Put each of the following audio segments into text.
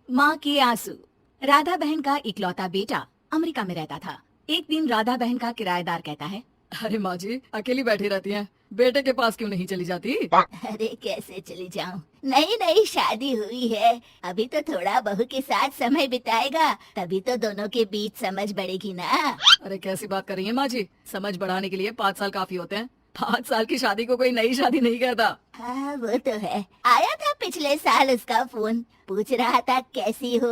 माँ के आंसू। राधा बहन का इकलौता बेटा अमेरिका में रहता था। एक दिन राधा बहन का किराएदार कहता है, अरे माँ जी अकेली बैठी रहती हैं, बेटे के पास क्यों नहीं चली जाती? अरे कैसे चली जाऊं, नई नई शादी हुई है, अभी तो थोड़ा बहू के साथ समय बिताएगा, तभी तो दोनों के बीच समझ बढ़ेगी ना। अरे कैसी बात कर रही हैं माँ जी, समझ बढ़ाने के लिए 5 साल काफी होते हैं। 5 साल की शादी को कोई नई शादी नहीं कहता। हाँ वो तो है, आया था पिछले साल उसका फोन, पूछ रहा था कैसी हो,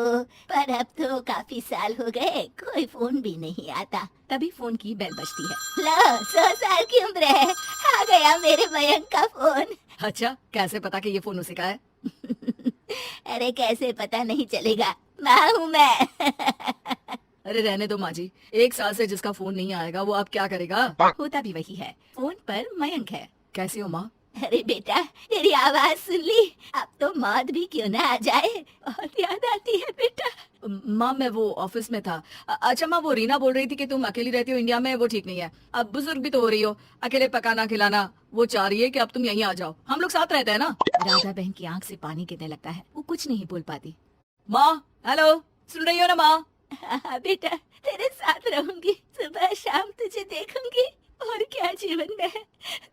पर अब तो काफी साल हो गए, कोई फोन भी नहीं आता। तभी फोन की बेल बजती है। लो 100 साल की उम्र है, आ गया मेरे मयंक का फोन। अच्छा कैसे पता कि ये फोन उसी का है? अरे कैसे पता नहीं चलेगा, माँ हूँ मैं। अरे रहने दो माँ जी, 1 साल से जिसका फोन नहीं आएगा वो अब क्या करेगा? होता भी वही है, फोन पर मयंक है। कैसी हो माँ? अरे बेटा तेरी आवाज सुन ली, अब तो मौत भी क्यों ना आ जाए, बहुत याद आती है बेटा। माँ मैं वो ऑफिस में था। अच्छा माँ, वो रीना बोल रही थी कि तुम अकेली रहती हो इंडिया में, वो ठीक नहीं है। अब बुजुर्ग भी तो हो रही हो, अकेले पकाना खिलाना, वो चाह रही है कि अब तुम यहीं आ जाओ, हम लोग साथ रहते हैं ना। राधा बहन की आंख से पानी गिरने लगता है, वो कुछ नहीं बोल पाती। माँ हेलो, सुन रही हो ना माँ? हाँ बेटा तेरे साथ रहूंगी, सुबह शाम तुझे देखूंगी, और क्या जीवन में है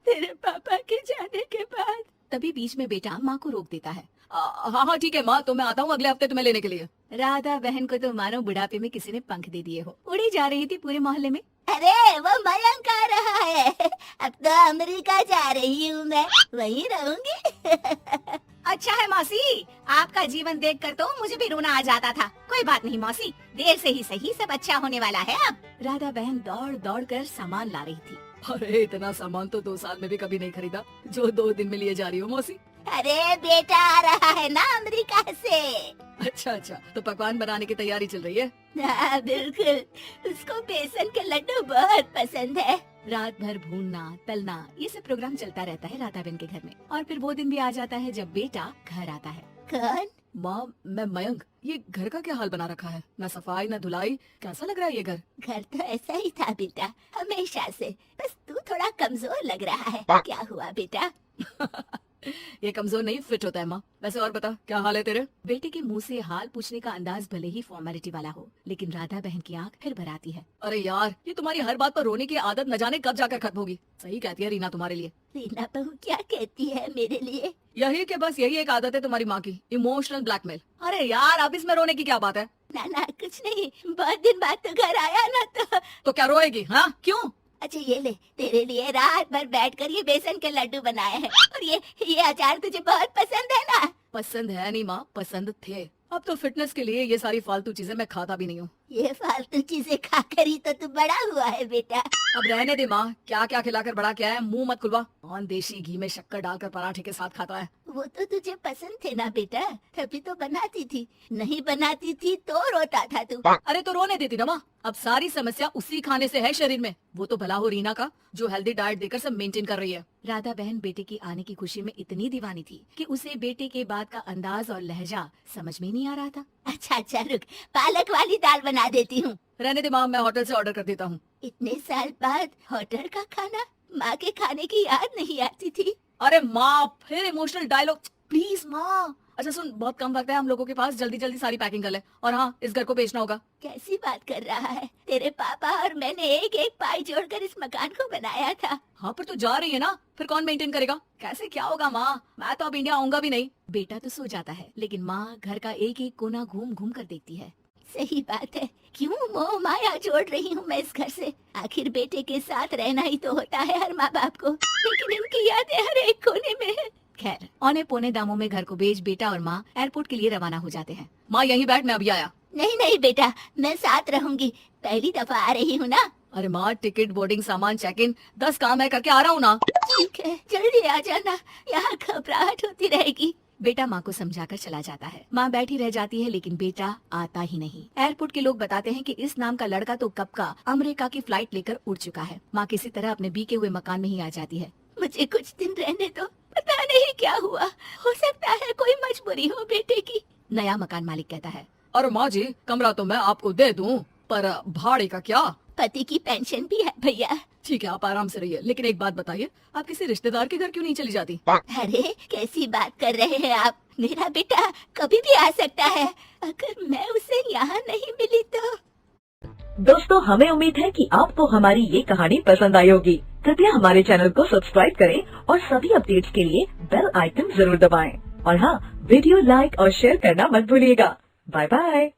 तेरे पापा के जाने के बाद। तभी बीच में बेटा माँ को रोक देता है। हाँ हाँ ठीक है माँ, तो मैं आता हूँ अगले हफ्ते तुम्हें लेने के लिए। राधा बहन को तो मानो बुढ़ापे में किसी ने पंख दे दिए हो, उड़ी जा रही थी पूरे मोहल्ले में। अरे वो मयंक आ रहा है, अब तो अमेरिका जा रही हूँ मैं, वहीं रहूंगी। अच्छा है मौसी, आपका जीवन देखकर तो मुझे भी रोना आ जाता था। कोई बात नहीं मौसी, देर से ही सही सब अच्छा होने वाला है अब। राधा बहन दौड़ दौड़ कर सामान ला रही थी। अरे इतना सामान तो 2 साल में भी कभी नहीं खरीदा जो 2 दिन में लिए जा रही हो मौसी। अरे बेटा आ रहा है ना अमेरिका से। अच्छा अच्छा, तो पकवान बनाने की तैयारी चल रही है? हाँ बिल्कुल, उसको बेसन के लड्डू बहुत पसंद है। रात भर भूनना तलना ये सब प्रोग्राम चलता रहता है राधा बहन के घर में। और फिर वो दिन भी आ जाता है जब बेटा घर आता है। कौन? माँ मैं मयंक, ये घर का क्या हाल बना रखा है, ना सफाई ना धुलाई, कैसा लग रहा है ये घर? घर तो ऐसा ही था बेटा, हमेशा से, बस तू थोड़ा कमजोर लग रहा है। क्या हुआ बेटा? ये कमजोर नहीं फिट होता है माँ। वैसे और बता क्या हाल है तेरे? बेटे के मुंह से हाल पूछने का अंदाज भले ही फॉर्मेलिटी वाला हो, लेकिन राधा बहन की आंख फिर भर आती है। अरे यार ये तुम्हारी हर बात पर रोने की आदत न जाने कब जाकर खत्म होगी। सही कहती है रीना तुम्हारे लिए। रीना बहू क्या कहती है मेरे लिए? यही के बस यही एक आदत है तुम्हारी माँ की, इमोशनल ब्लैकमेल। अरे यार अब इसमें रोने की क्या बात है? ना ना कुछ नहीं, बहुत दिन बाद तो घर आया ना तो क्या रोएगी? हाँ क्यों? अच्छा ये ले, तेरे लिए रात भर बैठकर ये बेसन के लड्डू बनाए हैं, और ये अचार तुझे बहुत पसंद है ना? पसंद है नहीं माँ, पसंद थे। अब तो फिटनेस के लिए ये सारी फालतू चीजें मैं खाता भी नहीं हूँ। ये फालतू चीजें खाकर ही तो तू बड़ा हुआ है बेटा। अब रहने दे माँ, क्या क्या खिलाकर बड़ा क्या है, मुंह मत खुलवा। कौन देशी घी में शक्कर डालकर पराठे के साथ खाता है? वो तो तुझे पसंद थे ना बेटा, तभी तो बनाती थी, नहीं बनाती थी तो रोता था तू। अरे तो रोने देती ना माँ, अब सारी समस्या उसी खाने से है शरीर में। वो तो भला हो रीना का जो हेल्दी डाइट देकर सब मेंटेन कर रही है। राधा बहन बेटे की आने की खुशी में इतनी दीवानी थी कि उसे बेटे के बाद का अंदाज और लहजा समझ में नहीं आ रहा था। अच्छा अच्छा रुक, पालक वाली दाल बना देती हूँ। रहने दे माँ, मैं होटल से ऑर्डर कर देता हूँ। इतने साल बाद होटल का खाना, माँ के खाने की याद नहीं आती थी। अरे माँ फिर इमोशनल डायलॉग, प्लीज माँ। अच्छा सुन, बहुत कम वक्त है हम लोगों के पास, जल्दी जल्दी सारी पैकिंग कर ले। और हाँ, इस घर को बेचना होगा। कैसी बात कर रहा है, तेरे पापा और मैंने एक एक पाई जोड़कर इस मकान को बनाया था। हाँ पर तू जा रही है ना, फिर कौन मेंटेन करेगा? कैसे क्या होगा माँ, मैं तो अब इंडिया आऊंगा भी नहीं। बेटा तो सो जाता है, लेकिन माँ घर का एक एक कोना घूम घूम कर देखती है। सही बात है, क्यों मोह माया जोड़ रही हूँ मैं इस घर से, आखिर बेटे के साथ रहना ही तो होता है हर माँ बाप को, लेकिन इनकी यादें हर एक कोने में है। खैर औने पौने दामों में घर को बेच बेटा और माँ एयरपोर्ट के लिए रवाना हो जाते हैं। माँ यहीं बैठ, मैं अभी आया। नहीं नहीं बेटा, मैं साथ रहूंगी, पहली दफा आ रही हूँ ना। अरे माँ टिकट, बोर्डिंग, सामान, चेक इन, 10 काम है, करके आ रहा हूँ ना। ठीक है जल्दी आ जाना, यहाँ घबराहट होती रहेगी। बेटा माँ को समझाकर चला जाता है। माँ बैठी रह जाती है, लेकिन बेटा आता ही नहीं। एयरपोर्ट के लोग बताते हैं कि इस नाम का लड़का तो कब का अमेरिका की फ्लाइट लेकर उड़ चुका है। माँ किसी तरह अपने बीके हुए मकान में ही आ जाती है। मुझे कुछ दिन रहने दो, पता नहीं क्या हुआ, हो सकता है कोई मजबूरी हो बेटे की। नया मकान मालिक कहता है, और माँ जी कमरा तो मैं आपको दे दूं, पर भाड़े का क्या? पति की पेंशन भी है भैया। ठीक है, आप आराम से रहिए, लेकिन एक बात बताइए, आप किसी रिश्तेदार के घर क्यों नहीं चली जाती? अरे कैसी बात कर रहे हैं आप, मेरा बेटा कभी भी आ सकता है, अगर मैं उसे यहाँ नहीं मिली तो। दोस्तों, हमें उम्मीद है कि आपको हमारी ये कहानी पसंद आई होगी। कृपया हमारे चैनल को सब्सक्राइब करें और सभी अपडेट्स के लिए बेल आइकन जरूर दबाएं। और हाँ, वीडियो लाइक और शेयर करना मत भूलिएगा। Bye bye.